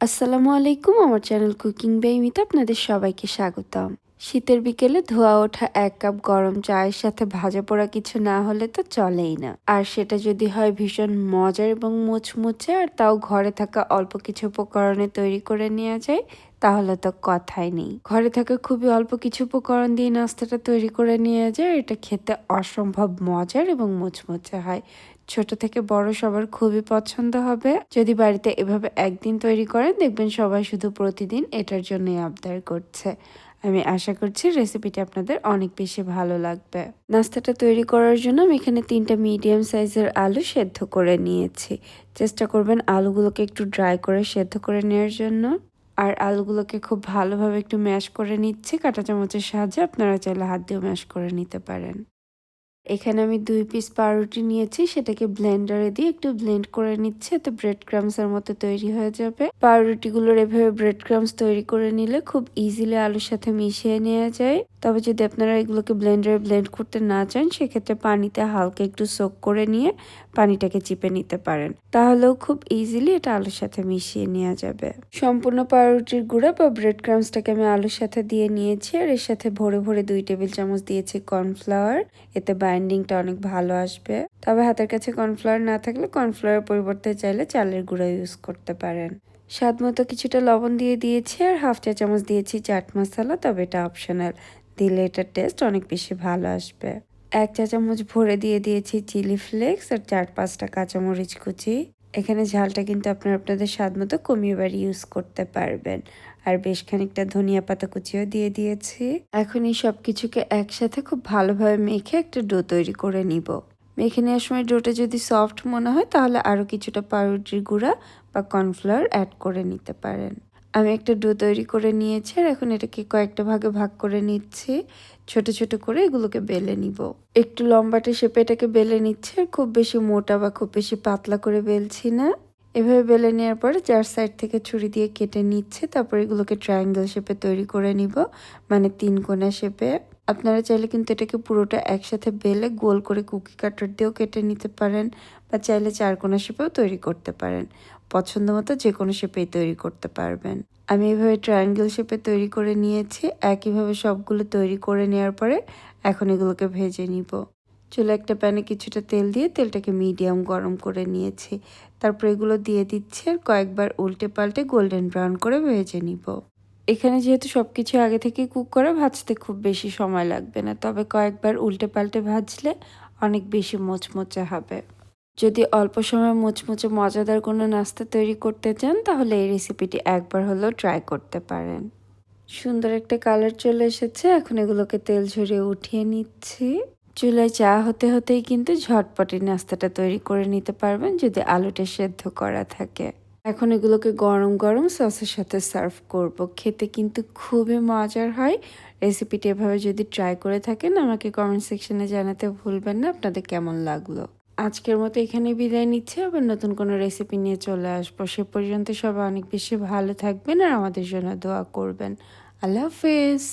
আসসালামু আলাইকুম, আমার চ্যানেল কুকিং বাই মিতা আপনাদের সবাইকে স্বাগতম। শীতের বিকেলে ধোয়া ওঠা ১ কাপ গরম চায়ের সাথে ভাজা পোড়া কিছু না হলে তো চলেই না। আর সেটা যদি হয় ভীষণ মজার এবং মুচমুচে, আর তাও ঘরে থাকা অল্প কিছু উপকরণে তৈরি করে নেওয়া যায়, তাহলে তো কথাই নেই। ঘরে থাকা খুবই অল্প কিছু উপকরণ দিয়ে নাস্তাটা তৈরি করে নেওয়া যায়। এটা খেতে অসম্ভব মজার এবং মুচমুচে হয়। ছোট থেকে বড় সবার খুবই পছন্দ হবে। যদি বাড়িতে এভাবে একদিন তৈরি করেন, দেখবেন সবাই শুধু প্রতিদিন এটার জন্যই আবদার করছে। আমি আশা করছি রেসিপিটা আপনাদের অনেক বেশি ভালো লাগবে। নাস্তাটা তৈরি করার জন্য আমি এখানে 3টা মিডিয়াম সাইজের আলু সেদ্ধ করে নিয়েছি। চেষ্টা করবেন আলুগুলোকে একটু ড্রাই করে সেদ্ধ করে নেওয়ার জন্য। আর আলুগুলোকে খুব ভালোভাবে একটু ম্যাশ করে নিচ্ছি কাঁটা চামচের সাহায্যে। আপনারা চাইলে হাত দিয়েও ম্যাশ করে নিতে পারেন। এখানে আমি 2 পিস পাউরুটি নিয়েছি, সেটাকে ব্লেন্ডারে দিয়ে একটু ব্লেন্ড করে নিচ্ছি, এতে ব্রেড ক্রামস এর মতো তৈরি হয়ে যাবে। পাউরুটিগুলোর এভাবে ব্রেড ক্রামস তৈরি করে নিলে খুব ইজিলি আলুর সাথে মিশিয়ে নেওয়া যায়। তবে যদি আপনারা এগুলোকে ব্লেন্ডারে ব্লেন্ড করতে না চান, সেক্ষেত্রে পানিতে হালকা একটু সোক করে নিয়ে পানিটাকে চিপে নিতে পারেন। তাহলেও খুব ইজিলি এটা আলুর সাথে মিশিয়ে নেওয়া যাবে। সম্পূর্ণ পাউরুটির গুঁড়া বা ব্রেড ক্রামসটাকে আমি আলুর সাথে দিয়ে নিয়েছি, আর এর সাথে ভরে ভরে 2 টেবিল চামচ দিয়েছি কর্নফ্লাওয়ার। এতে বাইন্ডিংটা অনেক ভালো আসবে। তবে হাতের কাছে কর্নফ্লাওয়ার না থাকলে কর্নফ্লাওয়ার পরিবর্তে চাইলে চালের গুঁড়া ইউজ করতে পারেন। স্বাদ মতো কিছুটা লবণ দিয়ে দিয়েছি, আর হাফ চা চামচ দিয়েছি চাট মশলা, তবে এটা অপশনাল। দিলে এটার টেস্ট অনেক বেশি ভালো আসবে। 1 চা চামচ ভরে দিয়ে দিয়েছি চিলি ফ্লেক্স, আর 4-5টা কাঁচামরিচ কুচি। এখানে ঝালটা কিন্তু আপনারা আপনাদের স্বাদ মতো কমিয়ে বাড়িয়ে ইউজ করতে পারবেন। আর বেশ খানিকটা ধনিয়া পাতা কুচিও দিয়ে দিয়েছি। এখন এই সব কিছুকে একসাথে খুব ভালোভাবে মেখে একটা ডো তৈরি করে নিব। মেখে নেওয়ার সময় ডোটা যদি সফট মনে হয়, তাহলে আরও কিছুটা পাউরুটির গুঁড়া বা কর্নফ্লাওয়ার অ্যাড করে নিতে পারেন। আমি একটা ডো তৈরি করে নিয়েছি, আর এখন এটাকে কয়েকটা ভাগে ভাগ করে নিচ্ছি। ছোট ছোট করে এগুলোকে বেলে নিব। একটু লম্বাটে শেপে এটাকে বেলে নিচ্ছি, আর খুব বেশি মোটা বা খুব বেশি পাতলা করে বেলছি না। এভাবে বেলে নেওয়ার পরে 4 সাইড থেকে ছুরি দিয়ে কেটে নিচ্ছে। তারপর এগুলোকে ট্রায়াঙ্গেল শেপে তৈরি করে নিব, মানে 3 কোণা শেপে। আপনারা চাইলে কিন্তু এটাকে পুরোটা একসাথে বেলে গোল করে কুকি কাটার দিয়েও কেটে নিতে পারেন, বা চাইলে 4 কোণা শেপেও তৈরি করতে পারেন। পছন্দ মতো যে কোনো শেপেই তৈরি করতে পারবেন। আমি এভাবে ট্রায়াঙ্গেল শেপে তৈরি করে নিয়েছি। একইভাবে সবগুলো তৈরি করে নেওয়ার পরে এখন এগুলোকে ভেজে নিব। চুলায় একটা প্যানে কিছুটা তেল দিয়ে তেলটাকে মিডিয়াম গরম করে নিয়েছি। তারপর এগুলো দিয়ে দিচ্ছি, আর কয়েকবার উল্টে পাল্টে গোল্ডেন ব্রাউন করে ভেজে নিব। এখানে যেহেতু সবকিছু আগে থেকেই কুক করে, ভাজতে খুব বেশি সময় লাগবে না, তবে কয়েকবার উল্টে পাল্টে ভাজলে অনেক বেশি মোচমোচে হবে। যদি অল্প সময়ে মুচমুচে মজাদার কোনো নাস্তা তৈরি করতে চান, তাহলে এই রেসিপিটি একবার হলেও ট্রাই করতে পারেন। সুন্দর একটা কালার চলে এসেছে, এখন এগুলোকে তেল ঝরিয়ে উঠিয়ে নিচ্ছি। চুলায় চা হতে হতেই কিন্তু ঝটপট এই নাস্তাটা তৈরি করে নিতে পারবেন, যদি আলুটা সেদ্ধ করা থাকে। এখন এগুলোকে গরম গরম সসের সাথে সার্ভ করব। খেতে কিন্তু খুবই মজার হয়। রেসিপিটি এভাবে যদি ট্রাই করে থাকেন, আমাকে কমেন্ট সেকশনে জানাতে ভুলবেন না আপনাদের কেমন লাগলো। আজকের মতো এখানে বিদায় নিচ্ছি, আবার নতুন কোনো রেসিপি নিয়ে চলে আসবো। সে পর্যন্ত সবাই অনেক বেশি ভালো থাকবেন, আর আমাদের জন্য দোয়া করবেন। আল্লাহ হাফেজ।